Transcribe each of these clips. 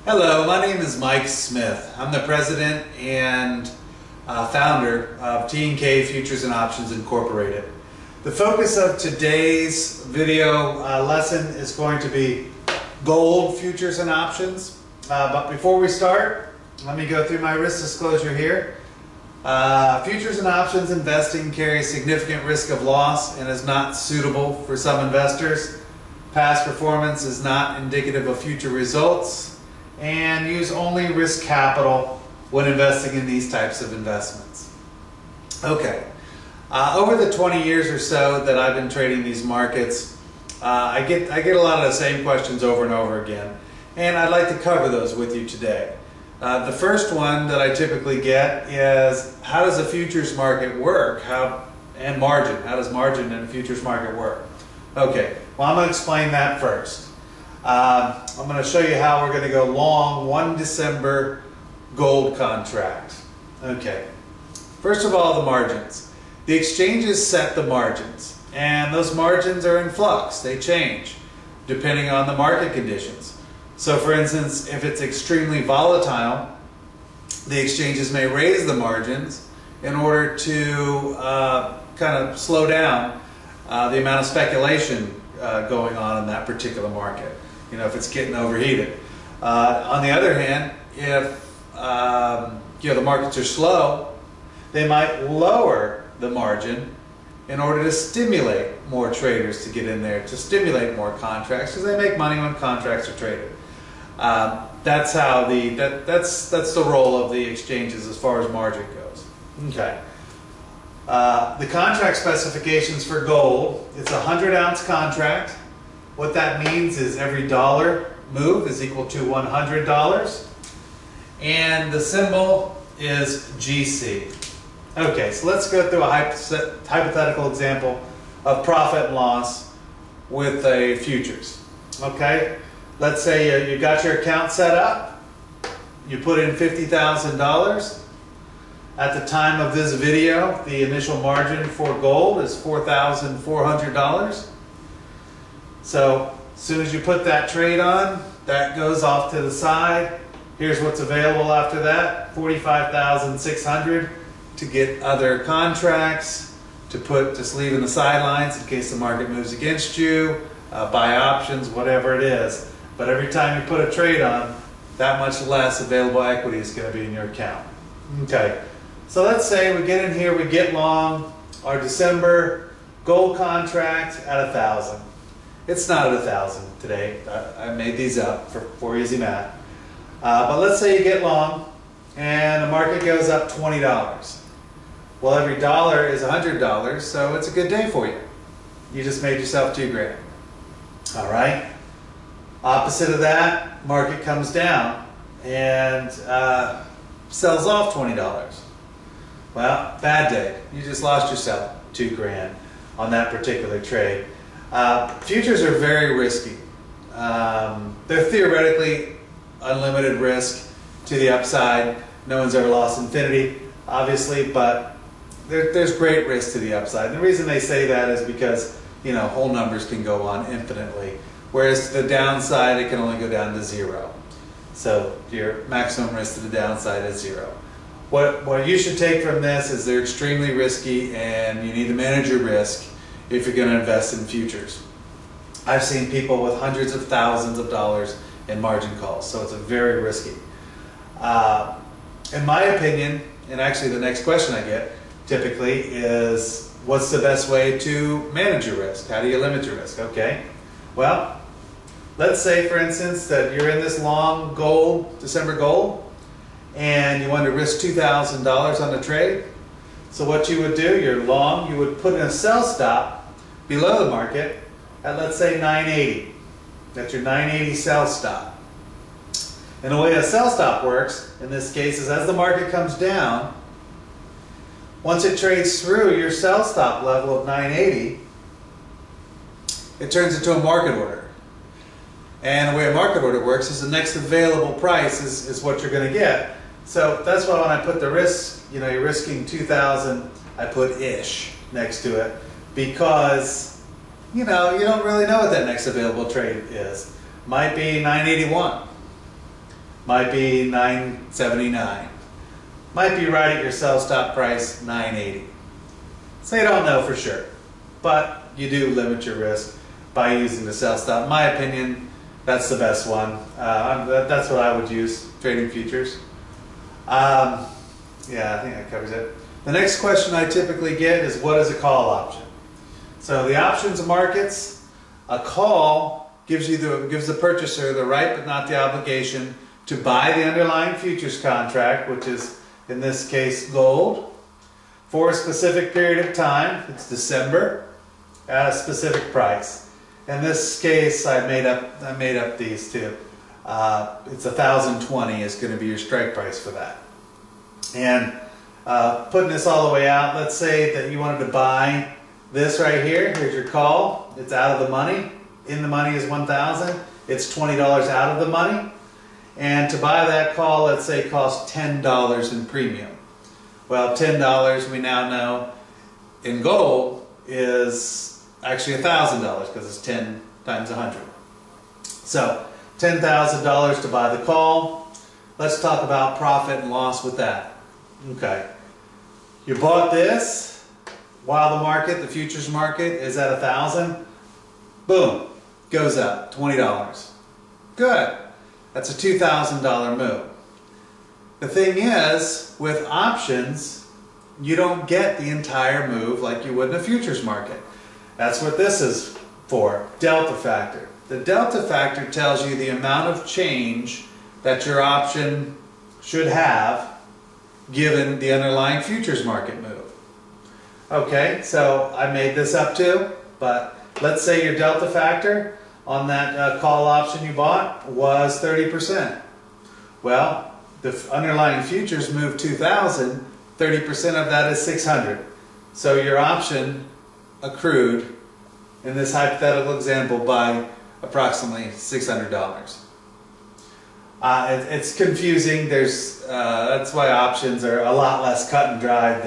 Hello, my name is Mike Smith. I'm the president and founder of T&K Futures and Options Incorporated. The focus of today's video lesson is going to be gold futures and options. But before we start, let me go through my risk disclosure here. Futures and options investing carries significant risk of loss and is not suitable for some investors. Past performance is not indicative of future results, and use only risk capital when investing in these types of investments. Okay, over the 20 years or so that I've been trading these markets, I get a lot of the same questions over and over again, and I'd like to cover those with you today. The first one that I typically get is, how does a futures market work? And margin. How does margin in a futures market work? Okay, well, I'm going to explain that first. I'm going to show you how we're going to go long one December gold contract. Okay, first of all, the margins. The exchanges set the margins, and those margins are in flux. They change depending on the market conditions. So for instance, if it's extremely volatile, the exchanges may raise the margins in order to kind of slow down the amount of speculation going on in that particular market. You know, if it's getting overheated. On the other hand, if the markets are slow, they might lower the margin in order to stimulate more traders to get in there, to stimulate more contracts, because they make money when contracts are traded. That's how that's the role of the exchanges as far as margin goes. Okay. The contract specifications for gold, it's a 100-ounce contract. What that means is every dollar move is equal to $100. And the symbol is GC. Okay, so let's go through a hypothetical example of profit and loss with a futures. Okay, let's say you got your account set up. You put in $50,000. At the time of this video, the initial margin for gold is $4,400. So as soon as you put that trade on, that goes off to the side. Here's what's available after that, $45,600 to get other contracts, to sleeve in the sidelines in case the market moves against you, buy options, whatever it is. But every time you put a trade on, that much less available equity is going to be in your account. Okay, so let's say we get in here, we get long our December gold contract at 1,000. It's not at 1,000 today. I made these up for easy math. But let's say you get long and the market goes up $20. Well, every dollar is $100, so it's a good day for you. You just made yourself $2 grand. All right. Opposite of that, market comes down and sells off $20. Well, bad day. You just lost yourself $2 grand on that particular trade. Futures are very risky. They're theoretically unlimited risk to the upside. No one's ever lost infinity, obviously, but there's great risk to the upside. And the reason they say that is because, you know, whole numbers can go on infinitely, whereas to the downside, it can only go down to 0. So your maximum risk to the downside is 0. What you should take from this is they're extremely risky, and you need to manage your risk if you're going to invest in futures. I've seen people with hundreds of thousands of dollars in margin calls, so it's very risky. In my opinion, and actually the next question I get typically is, what's the best way to manage your risk? How do you limit your risk? Okay, well, let's say for instance that you're in this long gold, December gold, and you want to risk $2,000 on the trade. So what you would do, you're long, you would put in a sell stop below the market at, let's say, 980. That's your 980 sell stop. And the way a sell stop works, in this case, is as the market comes down, once it trades through your sell stop level of 980, it turns into a market order. And the way a market order works is the next available price is what you're going to get. So that's why when I put the risk, you know, you're risking 2,000, I put ish next to it, because, you know, you don't really know what that next available trade is. Might be 981. Might be $9.79. Might be right at your sell stop price, $9.80. So you don't know for sure, but you do limit your risk by using the sell stop. In my opinion, that's the best one. That's what I would use, trading futures. Yeah, I think that covers it. The next question I typically get is, what is a call option? So the options markets, a call gives the purchaser the right but not the obligation to buy the underlying futures contract, which is in this case gold, for a specific period of time. It's December, at a specific price. In this case, I made up these two. It's 1,020 is going to be your strike price for that. And putting this all the way out, let's say that you wanted to buy this right here. Here's your call. It's out of the money. In the money is 1,000. It's $20 out of the money. And to buy that call, let's say, costs $10 in premium. Well, $10 we now know in gold is actually $1,000 because it's 10 times 100. So $10,000 to buy the call. Let's talk about profit and loss with that. Okay, you bought this while the futures market is at 1,000. Boom, goes up $20. Good. That's a $2,000 move. The thing is, with options, you don't get the entire move like you would in a futures market. That's what this is for, delta factor. The delta factor tells you the amount of change that your option should have given the underlying futures market move. Okay, so I made this up too, but let's say your delta factor on that call option you bought was 30%. Well, the underlying futures moved 2,000, 30% of that is 600. So your option accrued in this hypothetical example by approximately $600. It's confusing. That's why options are a lot less cut and dried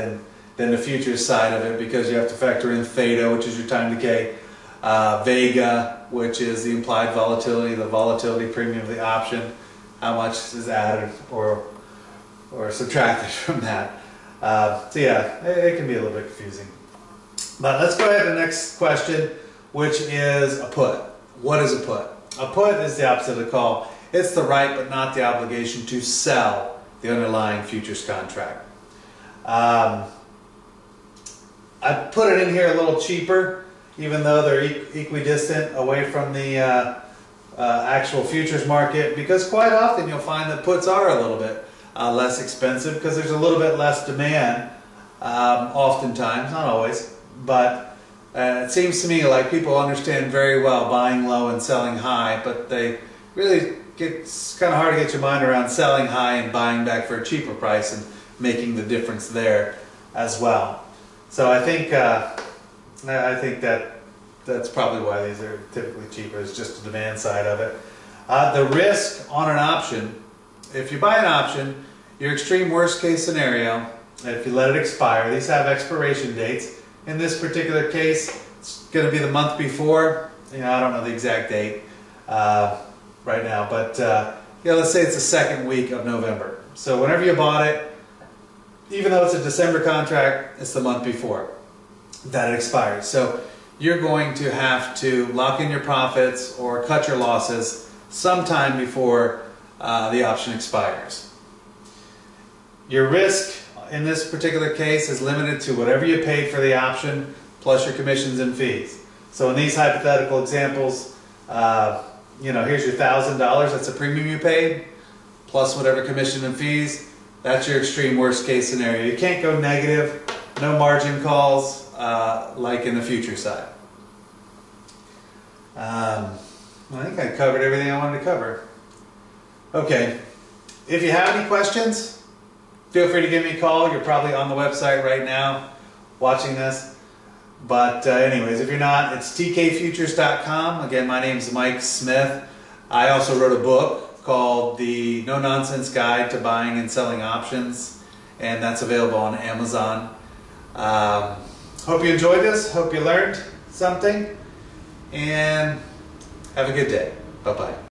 than the futures side of it, because you have to factor in theta, which is your time decay, vega, which is the implied volatility, the volatility premium of the option, how much is added or subtracted from that. So yeah, it can be a little bit confusing. But let's go ahead to the next question, which is a put. What is a put? A put is the opposite of a call. It's the right but not the obligation to sell the underlying futures contract. I put it in here a little cheaper, even though they're equidistant away from the actual futures market, because quite often you'll find that puts are a little bit less expensive because there's a little bit less demand, oftentimes, not always, but it seems to me like people understand very well buying low and selling high, but they really it's kind of hard to get your mind around selling high and buying back for a cheaper price and making the difference there as well. So I think that's probably why these are typically cheaper, is just the demand side of it. The risk on an option, if you buy an option, your extreme worst case scenario, if you let it expire, these have expiration dates. In this particular case, it's going to be the month before. I don't know the exact date right now, but let's say it's the second week of November. So whenever you bought it, even though it's a December contract, it's the month before that it expires. So you're going to have to lock in your profits or cut your losses sometime before the option expires. Your risk in this particular case is limited to whatever you paid for the option plus your commissions and fees. So in these hypothetical examples, here's your $1,000, that's a premium you paid, plus whatever commission and fees. That's your extreme worst case scenario. You can't go negative, no margin calls like in the future side. I think I covered everything I wanted to cover. Okay, if you have any questions, feel free to give me a call. You're probably on the website right now watching this. But anyways, if you're not, it's tkfutures.com. Again, my name is Mike Smith. I also wrote a book called The No Nonsense Guide to Buying and Selling Options, and that's available on Amazon. Hope you enjoyed this. Hope you learned something, and have a good day. Bye-bye.